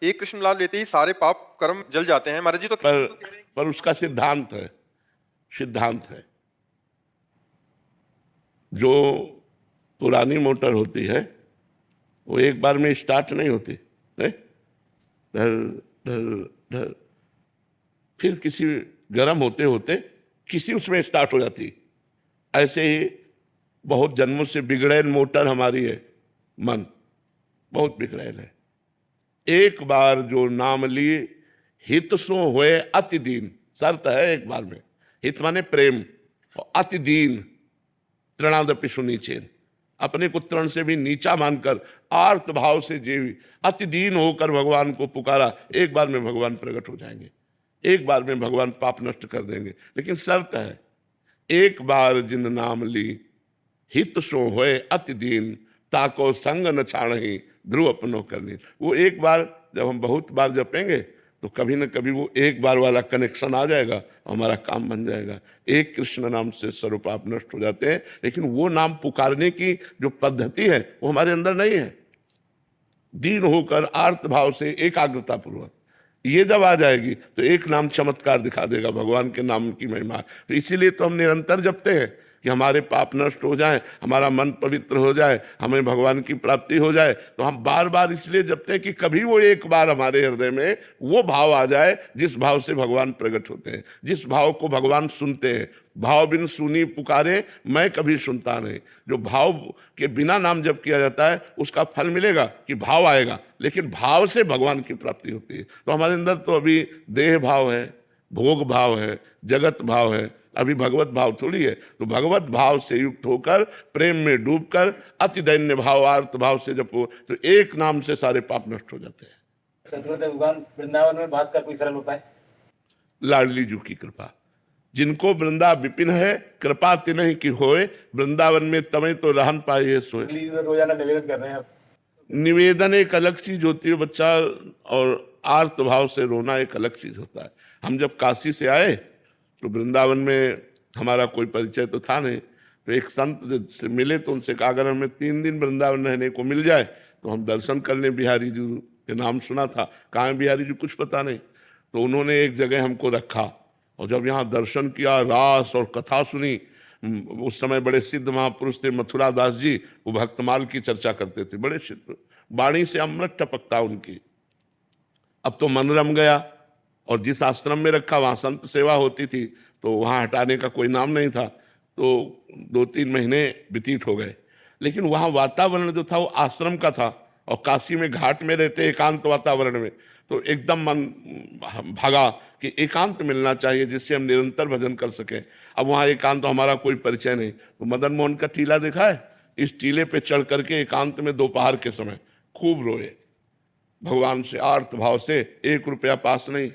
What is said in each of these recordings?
एक कृष्ण लाल लेते ही सारे पाप कर्म जल जाते हैं। महाराज जी तो कह रहे हैं पर उसका सिद्धांत है। जो पुरानी मोटर होती है वो एक बार में स्टार्ट नहीं होती, नहीं? ढर ढर ढर, फिर किसी गर्म होते होते किसी उसमें स्टार्ट हो जाती। ऐसे ही बहुत जन्मों से बिगड़ैल मोटर हमारी है, मन बहुत बिगड़ैल है। एक बार जो नाम लिए हित सो होए अति दीन, शर्त है एक बार में। हित माने प्रेम, और अति दीन तृणादपि सुनीचेन, अपने को तृण से भी नीचा मानकर आर्त भाव से जीवी अति दीन होकर भगवान को पुकारा, एक बार में भगवान प्रकट हो जाएंगे, एक बार में भगवान पाप नष्ट कर देंगे। लेकिन शर्त है, एक बार जिन नाम ली हित सो होए अति दीन, ताको संग न छाणही ध्रुव अपनो करनी। वो एक बार जब हम बहुत बार जपेंगे तो कभी न कभी वो एक बार वाला कनेक्शन आ जाएगा, हमारा काम बन जाएगा। एक कृष्ण नाम से सर्व पाप नष्ट हो जाते हैं, लेकिन वो नाम पुकारने की जो पद्धति है वो हमारे अंदर नहीं है। दीन होकर आर्त भाव से एकाग्रता पूर्वक ये जब आ जाएगी तो एक नाम चमत्कार दिखा देगा, भगवान के नाम की महिमा। तो इसीलिए तो हम निरंतर जपते हैं कि हमारे पाप नष्ट हो जाए, हमारा मन पवित्र हो जाए, हमें भगवान की प्राप्ति हो जाए। तो हम बार बार इसलिए जपते हैं कि कभी वो एक बार हमारे हृदय में वो भाव आ जाए जिस भाव से भगवान प्रकट होते हैं, जिस भाव को भगवान सुनते हैं। भाव बिन सुनी पुकारे मैं कभी सुनता नहीं। जो भाव के बिना नाम जप किया जाता है उसका फल मिलेगा कि भाव आएगा, लेकिन भाव से भगवान की प्राप्ति होती है। तो हमारे अंदर तो अभी देह भाव है, भोग भाव है, जगत भाव है, अभी भगवत भाव थोड़ी है। तो भगवत भाव से युक्त होकर प्रेम में डूबकर अति दैन्य भाव आर्त भाव से जब तो एक नाम से सारे पाप नष्ट हो जाते हैं। भगवान वृंदावन में वास का कोई सरल उपाय? लाडली जी की कृपा, जिनको वृंदा विपिन है, कृपा तिन्हि की होए, वृंदावन में तमें तो रहन पाए सोए। रोजाना निवेदन कर रहे हैं आप? निवेदन एक अलग चीज होती है बच्चा, और आर्त भाव से रोना एक अलग चीज होता है। हम जब काशी से आए तो वृंदावन में हमारा कोई परिचय तो था नहीं, तो एक संत से मिले तो उनसे कहा अगर हमें 3 दिन वृंदावन रहने को मिल जाए तो हम दर्शन कर लें। बिहारी जी के नाम सुना था, कहाँ है बिहारी जी कुछ पता नहीं। तो उन्होंने एक जगह हमको रखा और जब यहाँ दर्शन किया, रास और कथा सुनी। उस समय बड़े सिद्ध महापुरुष थे मथुरा दास जी, वो भक्तमाल की चर्चा करते थे, बड़े सिद्ध, वाणी से अमृत टपकता उनकी। अब तो मन रम गया, और जिस आश्रम में रखा वहाँ संत सेवा होती थी, तो वहाँ हटाने का कोई नाम नहीं था। तो 2-3 महीने व्यतीत हो गए, लेकिन वहाँ वातावरण जो था वो आश्रम का था, और काशी में घाट में रहते एकांत वातावरण में, तो एकदम मन भागा कि एकांत मिलना चाहिए जिससे हम निरंतर भजन कर सकें। अब वहाँ एकांत तो हमारा कोई परिचय नहीं। तो मदन मोहन का टीला देखा है, इस टीले पे चढ़ करके एकांत में दोपहर के समय खूब रोए भगवान से आर्त भाव से। 1 रुपया पास नहीं,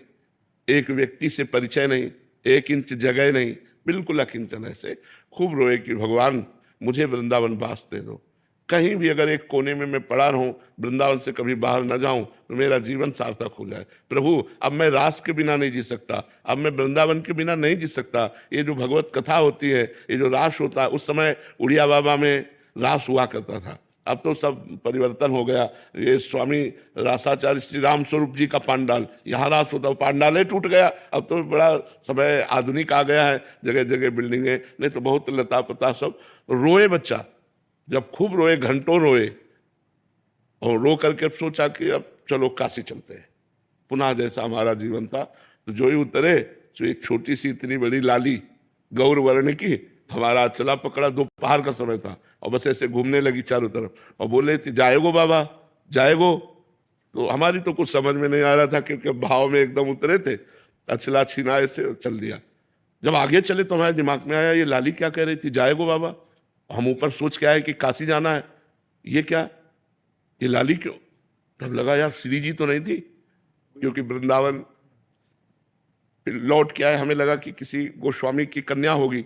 एक व्यक्ति से परिचय नहीं, 1 इंच जगह नहीं, बिल्कुल अकिंचन ऐसे खूब रोए कि भगवान मुझे वृंदावन वास दे दो। कहीं भी अगर एक कोने में मैं पड़ा रहूं, वृंदावन से कभी बाहर न जाऊं, तो मेरा जीवन सार्थक हो जाए। प्रभु अब मैं रास के बिना नहीं जी सकता, अब मैं वृंदावन के बिना नहीं जी सकता। ये जो भगवत कथा होती है, ये जो रास होता है, उस समय उड़िया बाबा में रास हुआ करता था, अब तो सब परिवर्तन हो गया। ये स्वामी रासाचार्य श्री राम स्वरूप जी का पांडाल, यहाँ रास होता, पांडाल ही टूट गया। अब तो बड़ा समय आधुनिक आ गया है, जगह जगह बिल्डिंगें, नहीं तो बहुत लता पता सब। रोए बच्चा, जब खूब रोए, घंटों रोए, और रो करके सोचा कि अब चलो काशी चलते हैं पुनः, जैसा हमारा जीवन था। तो जो ही उतरे तो एक छोटी सी इतनी बड़ी लाली गौर वर्ण की हमारा चला पकड़ा, दोपहर का समय था, और बस ऐसे घूमने लगी चारों तरफ, और बोले थी जाएगो बाबा जाएगो। तो हमारी तो कुछ समझ में नहीं आ रहा था, क्योंकि भाव में एकदम उतरे थे, अचला छीना ऐसे चल दिया। जब आगे चले तो हमारे दिमाग में आया ये लाली क्या कह रही थी, जाएगो बाबा। हम ऊपर सोच के आए कि काशी जाना है, ये क्या, ये लाली क्यों। तब लगा यार श्री जी तो नहीं थी, क्योंकि वृंदावन लौट के आए, हमें लगा कि किसी गोस्वामी की कन्या होगी।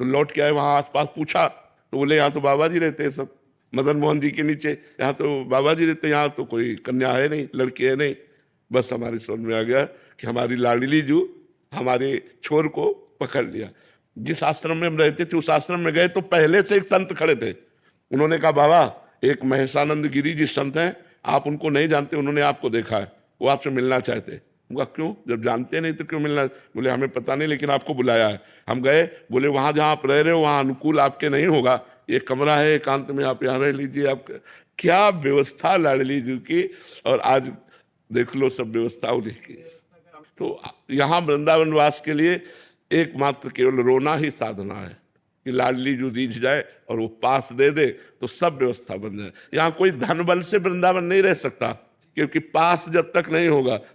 तो लौट के आए, वहाँ आसपास पूछा तो बोले यहाँ तो बाबा जी रहते हैं सब, मदन मोहन जी के नीचे, यहाँ तो बाबा जी रहते, यहाँ तो कोई कन्या है नहीं, लड़की है नहीं। बस हमारी समझ में आ गया कि हमारी लाडली जू हमारे छोर को पकड़ लिया। जिस आश्रम में हम रहते थे उस आश्रम में गए तो पहले से एक संत खड़े थे। उन्होंने कहा बाबा एक महेशानंद गिरी जी संत हैं, आप उनको नहीं जानते, उन्होंने आपको देखा है। वो आपसे मिलना चाहते। उनका क्यों, जब जानते नहीं तो क्यों मिलना? बोले हमें पता नहीं, लेकिन आपको बुलाया है। हम गए, बोले वहाँ जहाँ आप रह रहे हो वहाँ अनुकूल आपके नहीं होगा, ये कमरा है एकांत में, आप यहाँ रह लीजिए। आप क्या व्यवस्था लाडली जी की, और आज देख लो सब व्यवस्था उन्हीं की। तो यहाँ वृंदावन वास के लिए एकमात्र केवल रोना ही साधना है कि लाडली जो रीझ जाए और वो पास दे दे तो सब व्यवस्था बन जाए। यहाँ कोई धन बल से वृंदावन नहीं रह सकता, क्योंकि पास जब तक नहीं होगा